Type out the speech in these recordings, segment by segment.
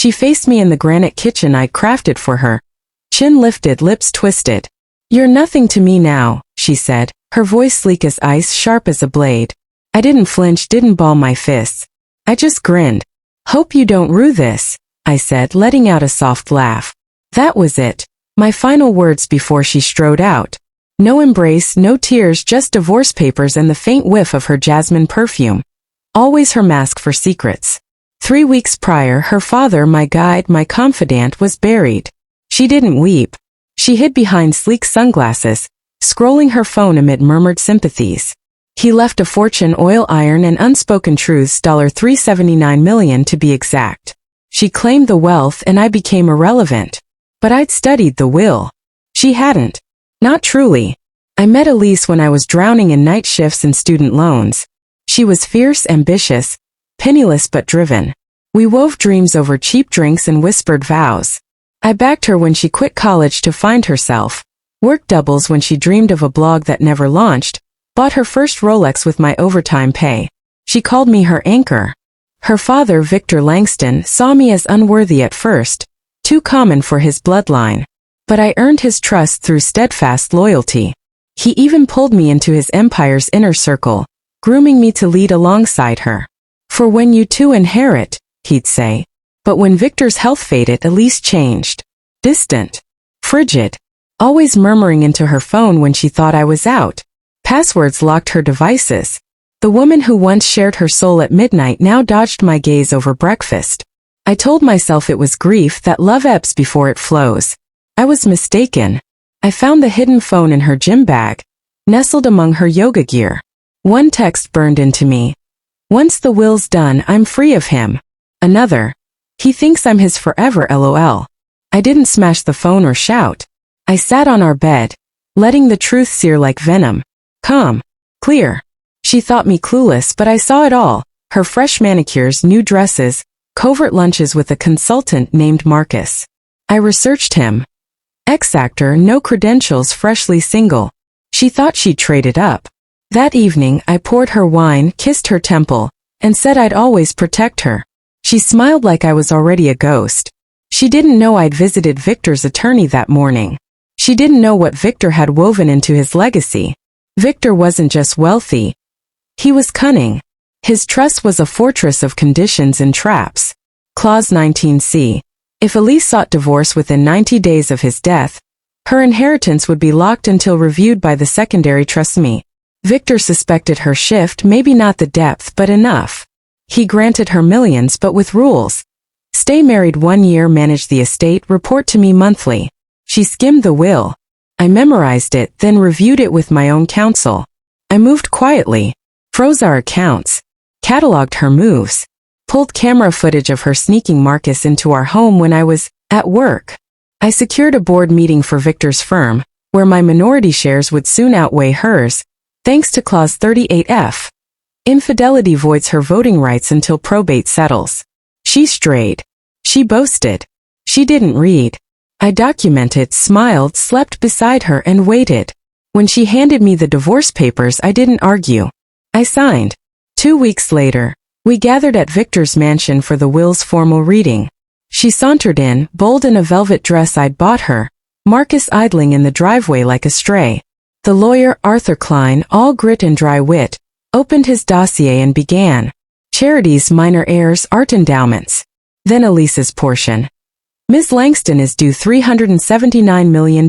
She faced me in the granite kitchen I'd crafted for her. Chin lifted, lips twisted. "You're nothing to me now," she said, her voice sleek as ice, sharp as a blade. I didn't flinch, didn't ball my fists. I just grinned. "Hope you don't rue this," I said, letting out a soft laugh. That was it. My final words before she strode out. No embrace, no tears, just divorce papers and the faint whiff of her jasmine perfume. Always her mask for secrets. 3 weeks prior, her father, my guide, my confidant, was buried. She didn't weep. She hid behind sleek sunglasses, scrolling her phone amid murmured sympathies. He left a fortune, oil, iron, and unspoken truths, $379 million to be exact. She claimed the wealth and I became irrelevant. But I'd studied the will. She hadn't. Not truly. I met Elise when I was drowning in night shifts and student loans. She was fierce, ambitious, penniless but driven. We wove dreams over cheap drinks and whispered vows. I backed her when she quit college to find herself, worked doubles when she dreamed of a blog that never launched, bought her first Rolex with my overtime pay. She called me her anchor. Her father, Victor Langston, saw me as unworthy at first, too common for his bloodline. But I earned his trust through steadfast loyalty. He even pulled me into his empire's inner circle, grooming me to lead alongside her. "For when you two inherit," he'd say. But when Victor's health faded, Elise changed. Distant. Frigid. Always murmuring into her phone when she thought I was out. Passwords locked her devices. The woman who once shared her soul at midnight now dodged my gaze over breakfast. I told myself it was grief, that love ebbs before it flows. I was mistaken. I found the hidden phone in her gym bag, nestled among her yoga gear. One text burned into me. "Once the will's done, I'm free of him." Another. "He thinks I'm his forever, lol." I didn't smash the phone or shout. I sat on our bed, letting the truth sear like venom. Calm. Clear. She thought me clueless, but I saw it all. Her fresh manicures, new dresses, covert lunches with a consultant named Marcus. I researched him. Ex-actor, no credentials, freshly single. She thought she'd traded up. That evening, I poured her wine, kissed her temple, and said I'd always protect her. She smiled like I was already a ghost. She didn't know I'd visited Victor's attorney that morning. She didn't know what Victor had woven into his legacy. Victor wasn't just wealthy. He was cunning. His trust was a fortress of conditions and traps. Clause 19C. If Elise sought divorce within 90 days of his death, her inheritance would be locked until reviewed by the secondary trustee. Victor suspected her shift, maybe not the depth, but enough. He granted her millions, but with rules. Stay married 1 year, manage the estate, report to me monthly. She skimmed the will. I memorized it, then reviewed it with my own counsel. I moved quietly, froze our accounts, cataloged her moves, pulled camera footage of her sneaking Marcus into our home when I was at work. I secured a board meeting for Victor's firm, where my minority shares would soon outweigh hers, thanks to Clause 38F. Infidelity voids her voting rights until probate settles. She strayed. She boasted. She didn't read. I documented, smiled, slept beside her, and waited. When she handed me the divorce papers, I didn't argue. I signed. 2 weeks later, we gathered at Victor's mansion for the will's formal reading. She sauntered in, bold in a velvet dress I'd bought her, Marcus idling in the driveway like a stray. The lawyer, Arthur Klein, all grit and dry wit, opened his dossier and began. Charities, minor heirs, art endowments. Then Elise's portion. "Ms. Langston is due $379 million,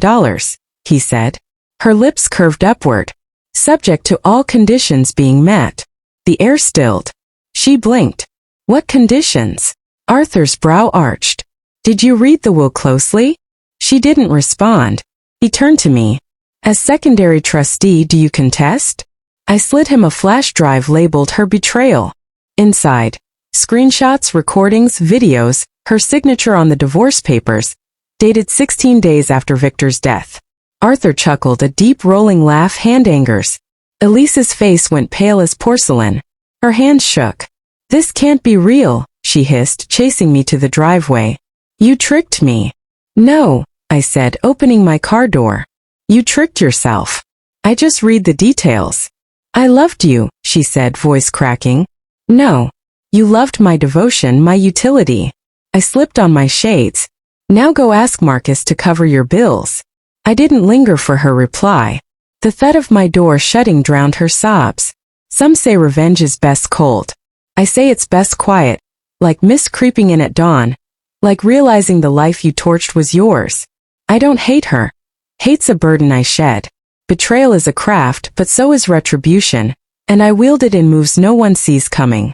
he said. Her lips curved upward. "Subject to all conditions being met." The air stilled. She blinked. "What conditions?" Arthur's brow arched. "Did you read the will closely?" She didn't respond. He turned to me. "As secondary trustee, do you contest?" I slid him a flash drive labeled her betrayal. Inside, screenshots, recordings, videos, her signature on the divorce papers, dated 16 days after Victor's death. Arthur chuckled, a deep rolling laugh, hand angers. Elise's face went pale as porcelain. Her hands shook. "This can't be real," she hissed, chasing me to the driveway. "You tricked me." "No," I said, opening my car door. "You tricked yourself. I just read the details." "I loved you," she said, voice cracking. "No. You loved my devotion, my utility." I slipped on my shades. Now go ask Marcus to cover your bills. I didn't linger for her reply. The thud of my door shutting drowned her sobs. Some say revenge is best cold. I say it's best quiet, like mist creeping in at dawn, like realizing the life you torched was yours. I don't hate her. Hate's a burden I shed. Betrayal is a craft, but so is retribution, and I wield it in moves no one sees coming.